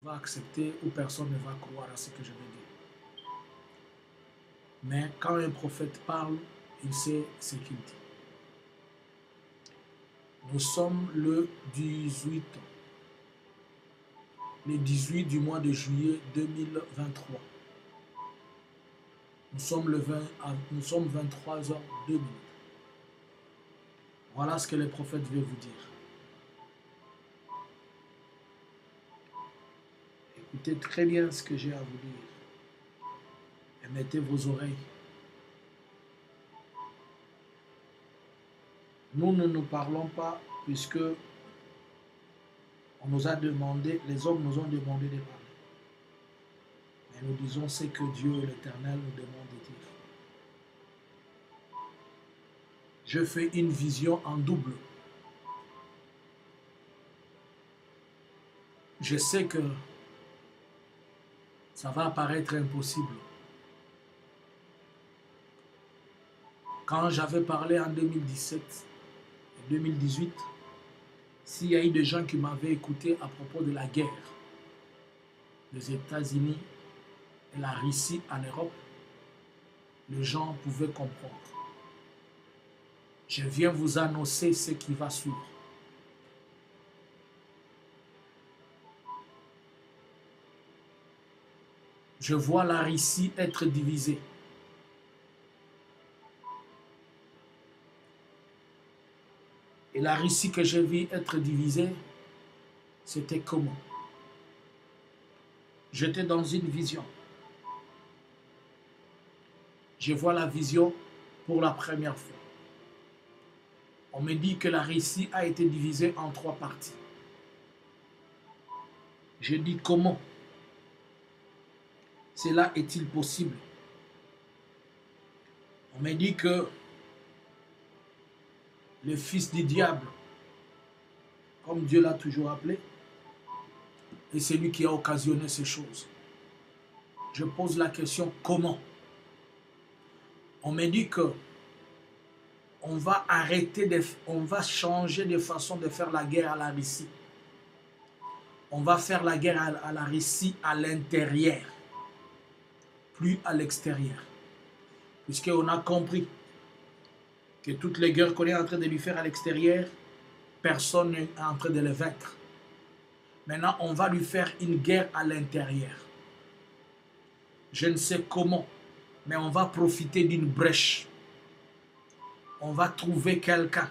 va accepter ou personne ne va croire à ce que je vais dire. Mais quand un prophète parle, il sait ce qu'il dit. Nous sommes le 18 du mois de juillet 2023. Nous sommes 23h02. Voilà ce que le prophète veut vous dire. Écoutez très bien ce que j'ai à vous dire. Et mettez vos oreilles. Nous ne nous parlons pas puisque on nous a demandé, les hommes nous ont demandé de parler. Mais nous disons ce que Dieu et l'Éternel nous demandent de dire. Je fais une vision en double. Je sais que ça va paraître impossible. Quand j'avais parlé en 2017 et 2018, s'il y a eu des gens qui m'avaient écouté à propos de la guerre des États-Unis et la Russie en Europe, les gens pouvaient comprendre. Je viens vous annoncer ce qui va suivre. Je vois la Russie être divisée. Et la Russie que j'ai vue être divisée, c'était comment? J'étais dans une vision. Je vois la vision pour la première fois. On me dit que la Russie a été divisée en 3 parties. Je dis comment? Cela est-il possible? On me dit que le fils du diable, comme Dieu l'a toujours appelé, est celui qui a occasionné ces choses. Je pose la question, comment? On me dit que on va changer de façon de faire la guerre à la Russie. On va faire la guerre à la Russie à l'intérieur, plus à l'extérieur. Puisqu'on a compris que toutes les guerres qu'on est en train de lui faire à l'extérieur, personne n'est en train de les vaincre. Maintenant, on va lui faire une guerre à l'intérieur. Je ne sais comment, mais on va profiter d'une brèche. On va trouver quelqu'un.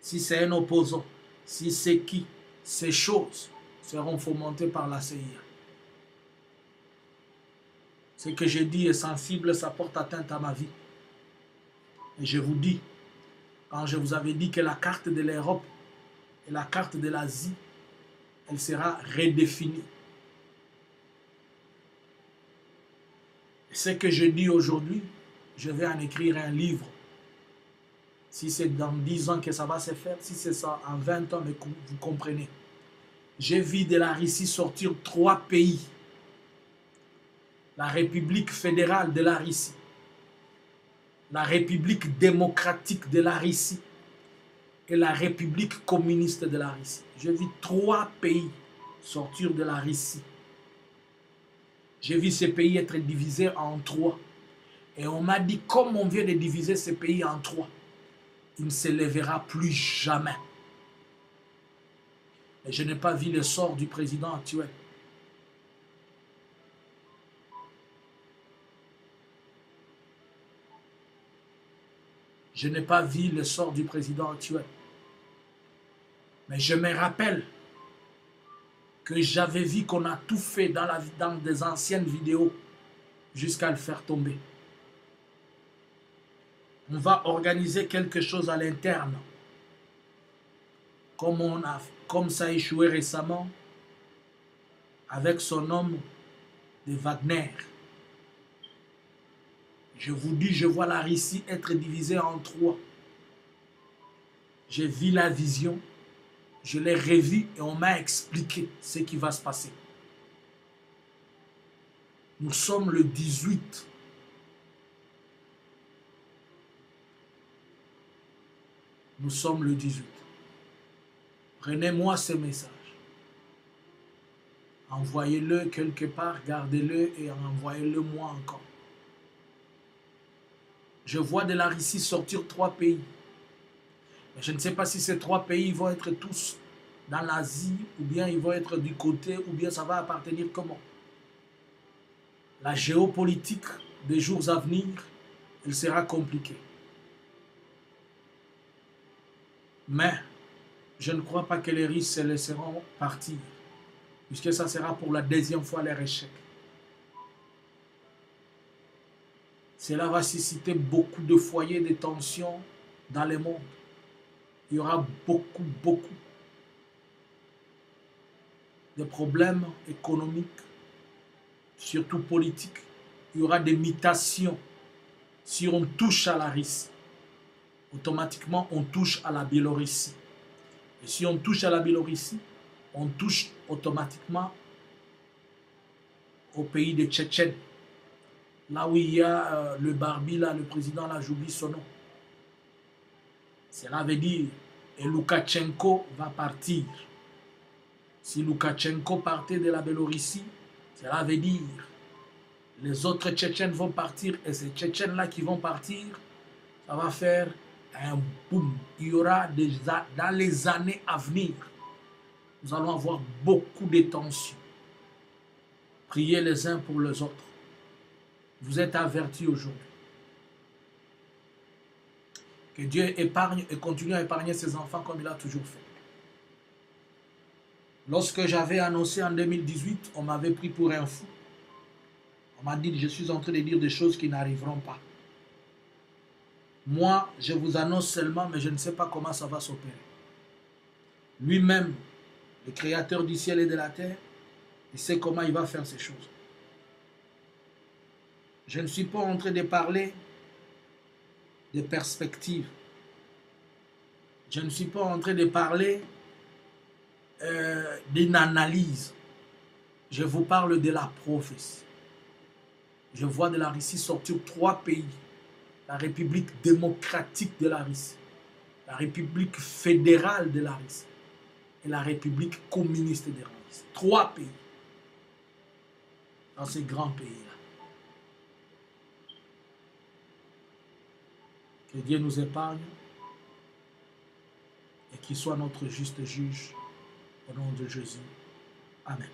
Si c'est un opposant, si c'est qui, ces choses seront fomentées par la CIA. Ce que je dis est sensible, ça porte atteinte à ma vie. Et je vous dis, quand je vous avais dit que la carte de l'Europe et la carte de l'Asie, elle sera redéfinie. Ce que je dis aujourd'hui, je vais en écrire un livre. Si c'est dans 10 ans que ça va se faire, si c'est ça en 20 ans, mais vous comprenez. J'ai vu de la Russie sortir 3 pays. La République fédérale de la Russie, la République démocratique de la Russie et la République communiste de la Russie. J'ai vu 3 pays sortir de la Russie. J'ai vu ces pays être divisés en 3. Et on m'a dit, comme on vient de diviser ces pays en 3, il ne se lèvera plus jamais. Et je n'ai pas vu le sort du président actuel. Je n'ai pas vu le sort du président actuel. Mais je me rappelle que j'avais vu qu'on a tout fait dans des anciennes vidéos jusqu'à le faire tomber. On va organiser quelque chose à l'interne. Comme ça a échoué récemment avec son homme de Wagner. Je vous dis, je vois la Russie être divisée en 3. J'ai vu la vision, je l'ai revue et on m'a expliqué ce qui va se passer. Nous sommes le 18. Nous sommes le 18. Prenez-moi ce message. Envoyez-le quelque part, gardez-le et envoyez-le moi encore. Je vois de la Russie sortir 3 pays. Mais je ne sais pas si ces 3 pays vont être tous dans l'Asie, ou bien ils vont être du côté, ou bien ça va appartenir comment. La géopolitique des jours à venir, elle sera compliquée. Mais je ne crois pas que les Russes se laisseront partir, puisque ça sera pour la 2e fois leur échec. Cela va susciter beaucoup de foyers de tension dans le monde. Il y aura beaucoup de problèmes économiques, surtout politiques. Il y aura des mutations. Si on touche à la Russie, automatiquement on touche à la Biélorussie. Et si on touche à la Biélorussie, on touche automatiquement au pays de Tchétchène. Là où il y a le Barbi, là, le président, là, j'oublie son nom. Cela veut dire que Loukachenko va partir. Si Loukachenko partait de la Biélorussie, cela veut dire les autres Tchétchènes vont partir et ces Tchétchènes-là qui vont partir, ça va faire un boom. Il y aura déjà, dans les années à venir, nous allons avoir beaucoup de tensions. Priez les uns pour les autres. Vous êtes avertis aujourd'hui. Que Dieu épargne et continue à épargner ses enfants comme il a toujours fait. Lorsque j'avais annoncé en 2018, on m'avait pris pour un fou. On m'a dit que je suis en train de dire des choses qui n'arriveront pas. Moi, je vous annonce seulement, mais je ne sais pas comment ça va s'opérer. Lui-même, le créateur du ciel et de la terre, il sait comment il va faire ces choses. Je ne suis pas en train de parler de perspectives. Je ne suis pas en train de parler d'une analyse. Je vous parle de la prophétie. Je vois de la Russie sortir 3 pays. La République démocratique de la Russie, la République fédérale de la Russie et la République communiste de la Russie. 3 pays dans ces grands pays-là. Que Dieu nous épargne et qu'il soit notre juste juge au nom de Jésus. Amen.